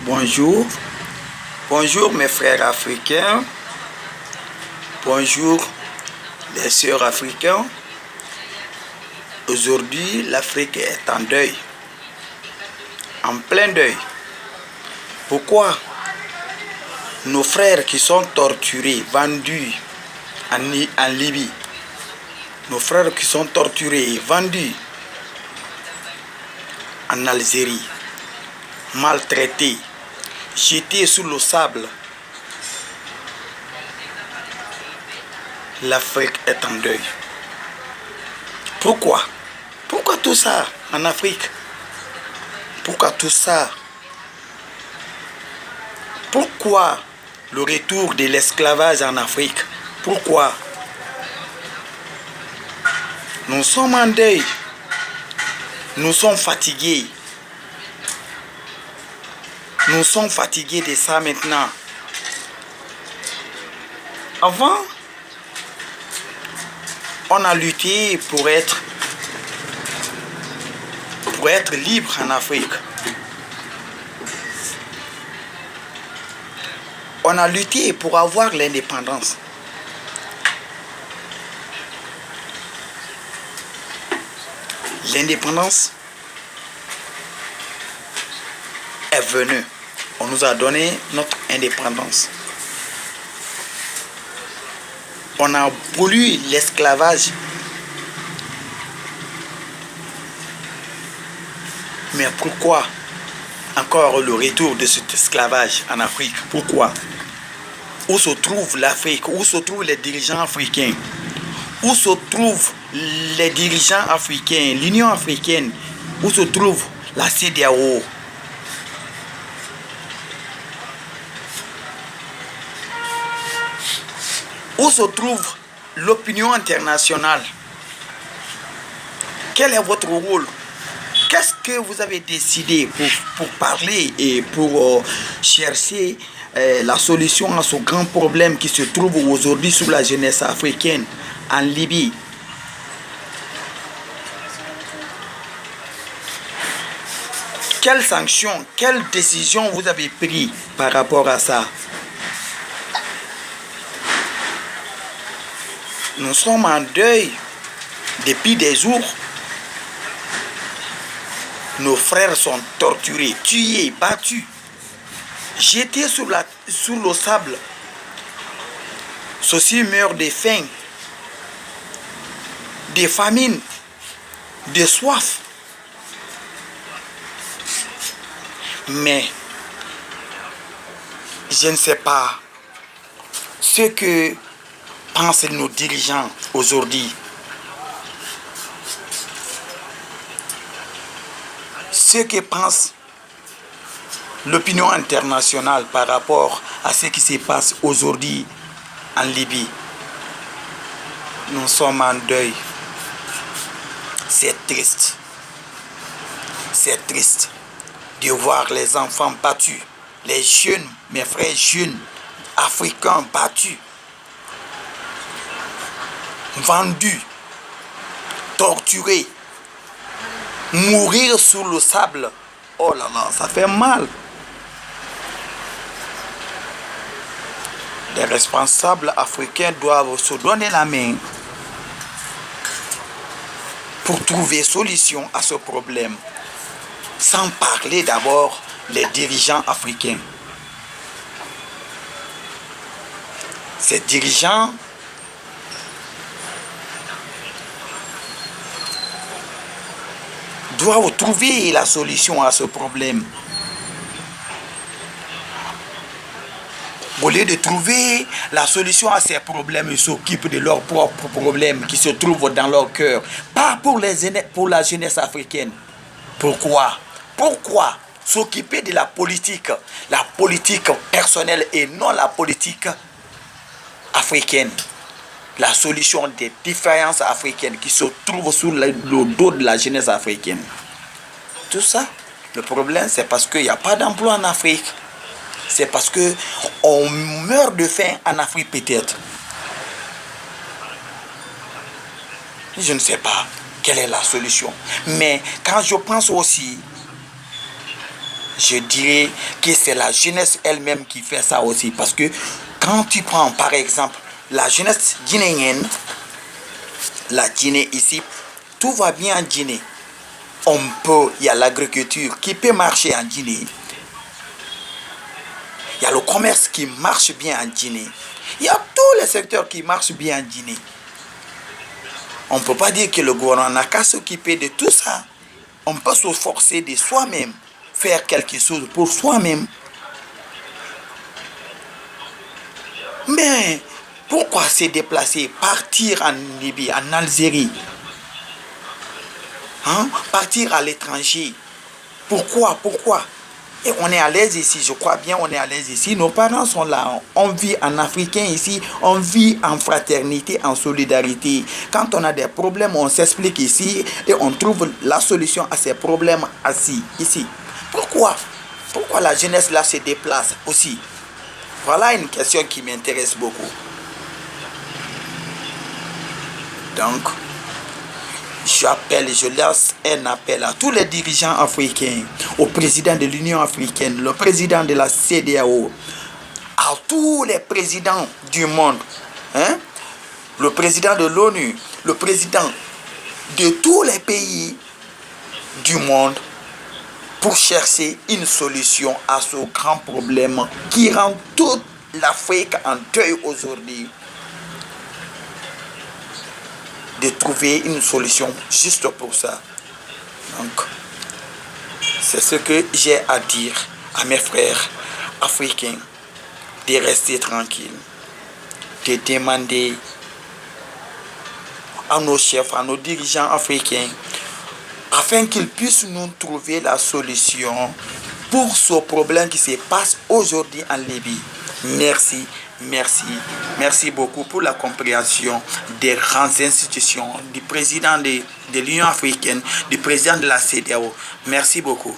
Bonjour, bonjour mes frères africains, bonjour les sœurs africains. Aujourd'hui, l'Afrique est en deuil, en plein deuil. Pourquoi? Nos frères qui sont torturés, vendus en Libye, nos frères qui sont torturés, vendus en Algérie, maltraités, jetés sous le sable. L'Afrique est en deuil. Pourquoi? Pourquoi tout ça en Afrique? Pourquoi tout ça? Pourquoi le retour de l'esclavage en Afrique? Pourquoi? Nous sommes en deuil. Nous sommes fatigués. Nous sommes fatigués de ça maintenant. Avant, on a lutté pour être libre en Afrique. On a lutté pour avoir l'indépendance. L'indépendance est venue. On nous a donné notre indépendance. On a aboli l'esclavage. Mais pourquoi encore le retour de cet esclavage en Afrique? Pourquoi? Où se trouve l'Afrique? Où se trouvent les dirigeants africains? Où se trouvent les dirigeants africains, l'Union africaine? Où se trouve la CEDEAO? Où se trouve l'opinion internationale? Quel est votre rôle? Qu'est-ce que vous avez décidé pour parler et pour chercher la solution à ce grand problème qui se trouve aujourd'hui sous la jeunesse africaine en Libye? Quelles sanctions, quelles décisions vous avez prises par rapport à ça? Nous sommes en deuil depuis des jours. Nos frères sont torturés, tués, battus, jetés sur le sable. Ceux-ci meurent de faim, de famine, de soif. Mais je ne sais pas ce que pensent nos dirigeants aujourd'hui. Ce que pense l'opinion internationale par rapport à ce qui se passe aujourd'hui en Libye. Nous sommes en deuil. C'est triste. C'est triste de voir les enfants battus, les jeunes, mes frères jeunes, africains battus, vendus, torturés, mourir sous le sable. Oh là là, ça fait mal. Les responsables africains doivent se donner la main pour trouver solution à ce problème. Sans parler d'abord les dirigeants africains. Ces dirigeants doivent trouver la solution à ce problème. Au lieu de trouver la solution à ces problèmes, ils s'occupent de leurs propres problèmes qui se trouvent dans leur cœur. Pas pour la jeunesse africaine. Pourquoi? Pourquoi s'occuper de la politique personnelle et non la politique africaine? La solution des différences africaines qui se trouvent sous le dos de la jeunesse africaine. Tout ça, le problème, c'est parce qu'il n'y a pas d'emploi en Afrique. C'est parce qu'on meurt de faim en Afrique peut-être. Je ne sais pas quelle est la solution. Mais quand je pense aussi Je dirais que c'est la jeunesse elle-même qui fait ça aussi. Parce que quand tu prends par exemple la jeunesse guinéenne, la Guinée ici, tout va bien en Guinée. Il y a l'agriculture qui peut marcher en Guinée. Il y a le commerce qui marche bien en Guinée. Il y a tous les secteurs qui marchent bien en Guinée. On ne peut pas dire que le gouvernement n'a qu'à s'occuper de tout ça. On peut se forcer de soi-même, faire quelque chose pour soi-même. Mais pourquoi se déplacer, partir en Libye, en Algérie, partir à l'étranger? Pourquoi? Et on est à l'aise ici, je crois bien, on est à l'aise ici. Nos parents sont là, on vit en africain ici, on vit en fraternité, en solidarité. Quand on a des problèmes, on s'explique ici et on trouve la solution à ces problèmes ici. Pourquoi la jeunesse là se déplace aussi? Voilà une question qui m'intéresse beaucoup. Donc, je lance un appel à tous les dirigeants africains, au président de l'Union africaine, le président de la CEDEAO, à tous les présidents du monde, le président de l'ONU, le président de tous les pays du monde, pour chercher une solution à ce grand problème qui rend toute l'Afrique en deuil aujourd'hui. De trouver une solution juste pour ça. Donc, c'est ce que j'ai à dire à mes frères africains, de rester tranquilles, de demander à nos chefs, à nos dirigeants africains, afin qu'ils puissent nous trouver la solution pour ce problème qui se passe aujourd'hui en Libye. Merci beaucoup pour la compréhension des grandes institutions, du président de l'Union africaine, du président de la CEDEAO. Merci beaucoup.